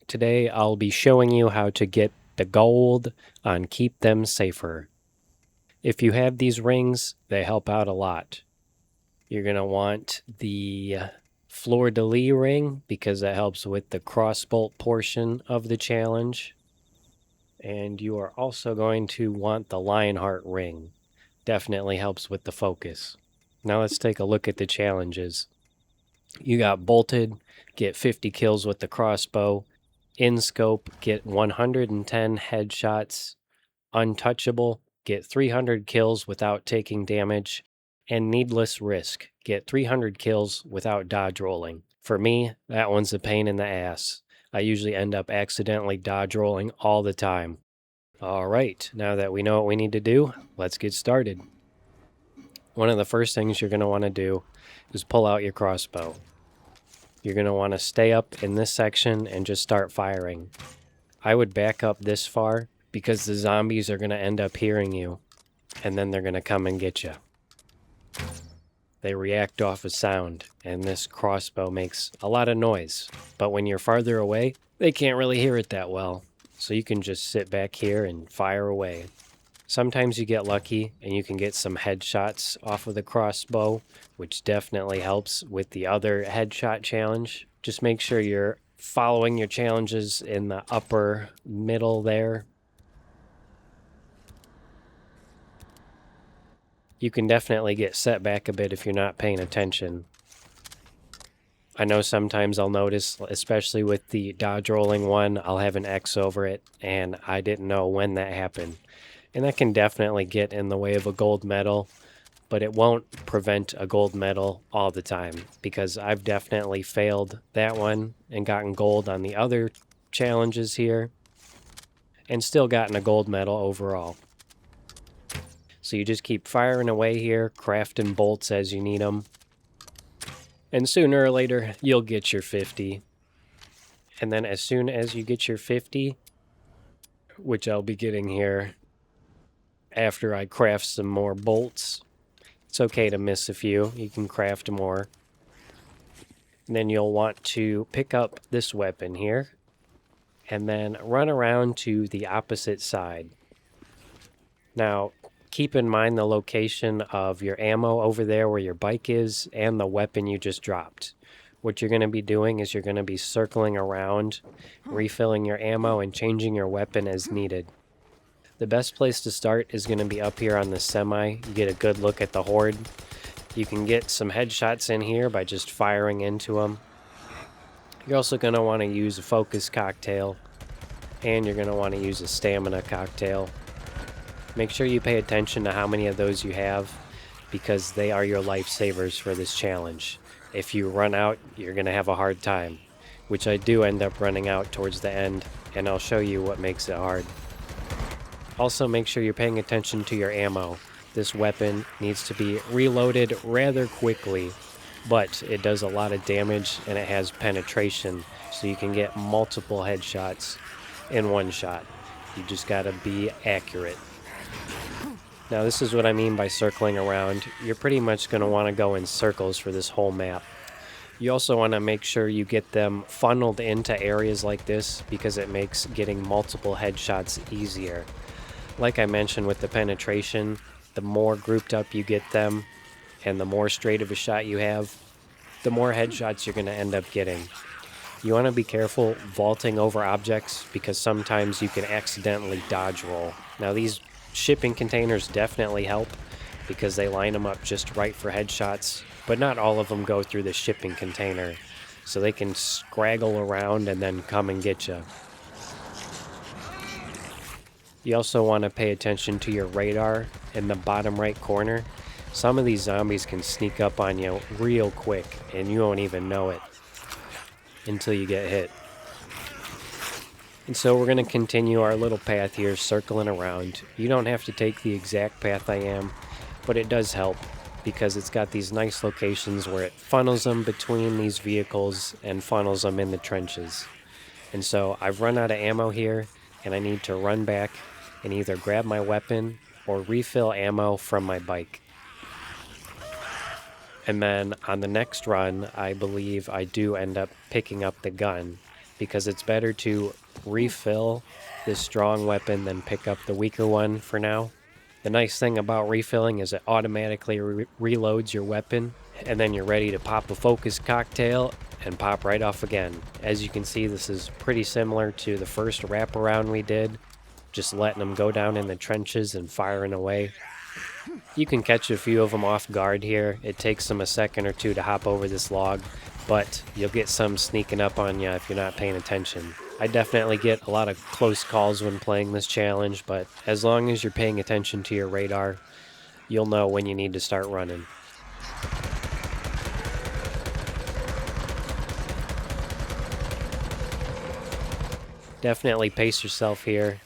Today I'll be showing you how to get the gold on Keep Them Safer. If you have these rings, they help out a lot. You're going to want the Fleur de Lis ring because that helps with the crossbolt portion of the challenge. And you are also going to want the Lionheart ring. Definitely helps with the focus. Now let's take a look at the challenges. You got Bolted, get 50 kills with the crossbow. In Scope, get 110 headshots. Untouchable, get 300 kills without taking damage. And Needless Risk, get 300 kills without dodge rolling. For me, that one's a pain in the ass. I usually end up accidentally dodge rolling all the time. All right, now that we know what we need to do, let's get started. One of the first things you're going to want to do is pull out your crossbow. You're going to want to stay up in this section and just start firing. I would back up this far because the zombies are going to end up hearing you, and then they're going to come and get you. They react off of sound, and this crossbow makes a lot of noise, but when you're farther away, they can't really hear it that well, so you can just sit back here and fire away. Sometimes you get lucky and you can get some headshots off of the crossbow, which definitely helps with the other headshot challenge. Just make sure you're following your challenges in the upper middle there. You can definitely get set back a bit if you're not paying attention. I know sometimes I'll notice, especially with the dodge rolling one, I'll have an X over it, and I didn't know when that happened. And that can definitely get in the way of a gold medal, but it won't prevent a gold medal all the time, because I've definitely failed that one and gotten gold on the other challenges here, and still gotten a gold medal overall. So you just keep firing away here, crafting bolts as you need them, and sooner or later you'll get your 50. And then as soon as you get your 50, which I'll be getting here after I craft some more bolts, it's okay to miss a few. You can craft more. And then you'll want to pick up this weapon here and then run around to the opposite side. Now, keep in mind the location of your ammo over there where your bike is and the weapon you just dropped. What you're going to be doing is you're going to be circling around, refilling your ammo and changing your weapon as needed. The best place to start is going to be up here on the semi. You get a good look at the horde. You can get some headshots in here by just firing into them. You're also going to want to use a focus cocktail, and you're going to want to use a stamina cocktail. Make sure you pay attention to how many of those you have, because they are your lifesavers for this challenge. If you run out, you're going to have a hard time, which I do end up running out towards the end, and I'll show you what makes it hard. Also, make sure you're paying attention to your ammo. This weapon needs to be reloaded rather quickly, but it does a lot of damage and it has penetration, so you can get multiple headshots in one shot. You just gotta be accurate. Now, this is what I mean by circling around. You're pretty much going to want to go in circles for this whole map. You also want to make sure you get them funneled into areas like this because it makes getting multiple headshots easier. Like I mentioned with the penetration, the more grouped up you get them and the more straight of a shot you have, the more headshots you're going to end up getting. You want to be careful vaulting over objects because sometimes you can accidentally dodge roll. Now, these shipping containers definitely help because they line them up just right for headshots, but not all of them go through the shipping container, so they can scraggle around and then come and get you. You also want to pay attention to your radar in the bottom right corner. Some of these zombies can sneak up on you real quick and you won't even know it until you get hit. And so we're going to continue our little path here, circling around. You don't have to take the exact path I am, but it does help because it's got these nice locations where it funnels them between these vehicles and funnels them in the trenches. And so I've run out of ammo here, and I need to run back and either grab my weapon or refill ammo from my bike. And then on the next run, I believe I do end up picking up the gun. because it's better to refill this strong weapon than pick up the weaker one for now. The nice thing about refilling is it automatically reloads your weapon, and then you're ready to pop a focus cocktail and pop right off again. As you can see, this is pretty similar to the first wraparound we did, just letting them go down in the trenches and firing away. You can catch a few of them off guard here. It takes them a second or two to hop over this log, but you'll get some sneaking up on you if you're not paying attention. I definitely get a lot of close calls when playing this challenge, but as long as you're paying attention to your radar, you'll know when you need to start running. Definitely pace yourself here.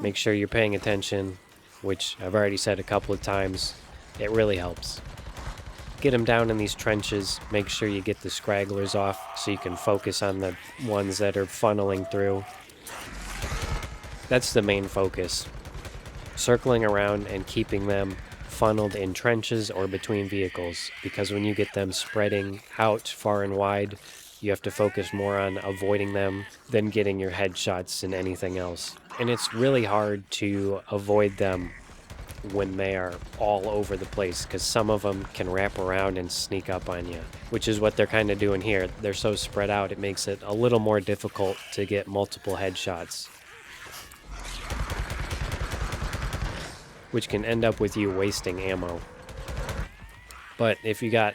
Make sure you're paying attention, which I've already said a couple of times. It really helps. Get them down in these trenches. Make sure you get the scragglers off so you can focus on the ones that are funneling through. That's the main focus. Circling around and keeping them funneled in trenches or between vehicles, because when you get them spreading out far and wide, you have to focus more on avoiding them than getting your headshots and anything else. And it's really hard to avoid them when they are all over the place, because some of them can wrap around and sneak up on you, which is what they're kind of doing here. They're so spread out, it makes it a little more difficult to get multiple headshots, which can end up with you wasting ammo. But if you got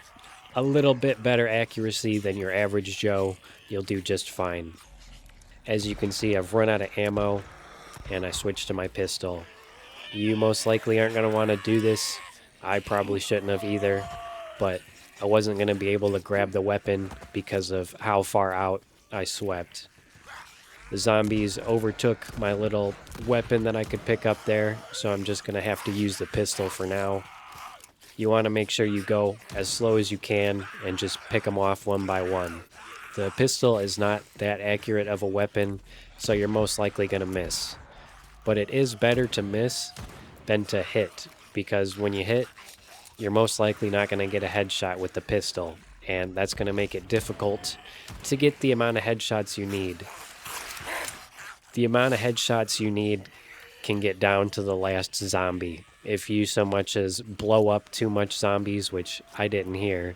a little bit better accuracy than your average Joe, you'll do just fine. As you can see, I've run out of ammo and I switched to my pistol. You most likely aren't going to want to do this. I probably shouldn't have either, but I wasn't going to be able to grab the weapon because of how far out I swept. The zombies overtook my little weapon that I could pick up there, so I'm just going to have to use the pistol for now. You want to make sure you go as slow as you can and just pick them off one by one. The pistol is not that accurate of a weapon, so you're most likely going to miss. But it is better to miss than to hit, because when you hit, you're most likely not going to get a headshot with the pistol, and that's going to make it difficult to get the amount of headshots you need. The amount of headshots you need can get down to the last zombie. If you so much as blow up too much zombies, which I didn't hear,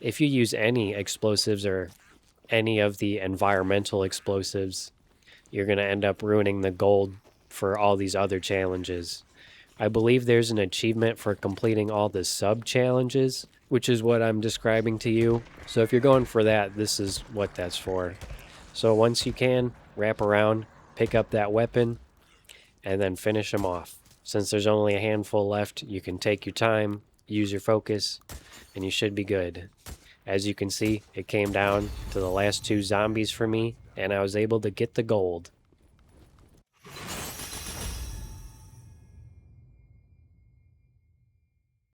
if you use any explosives or any of the environmental explosives, you're going to end up ruining the gold for all these other challenges. I believe there's an achievement for completing all the sub-challenges, which is what I'm describing to you. So if you're going for that, this is what that's for. So once you can, wrap around, pick up that weapon, and then finish them off. Since there's only a handful left, you can take your time, use your focus, and you should be good. As you can see, it came down to the last two zombies for me, and I was able to get the gold.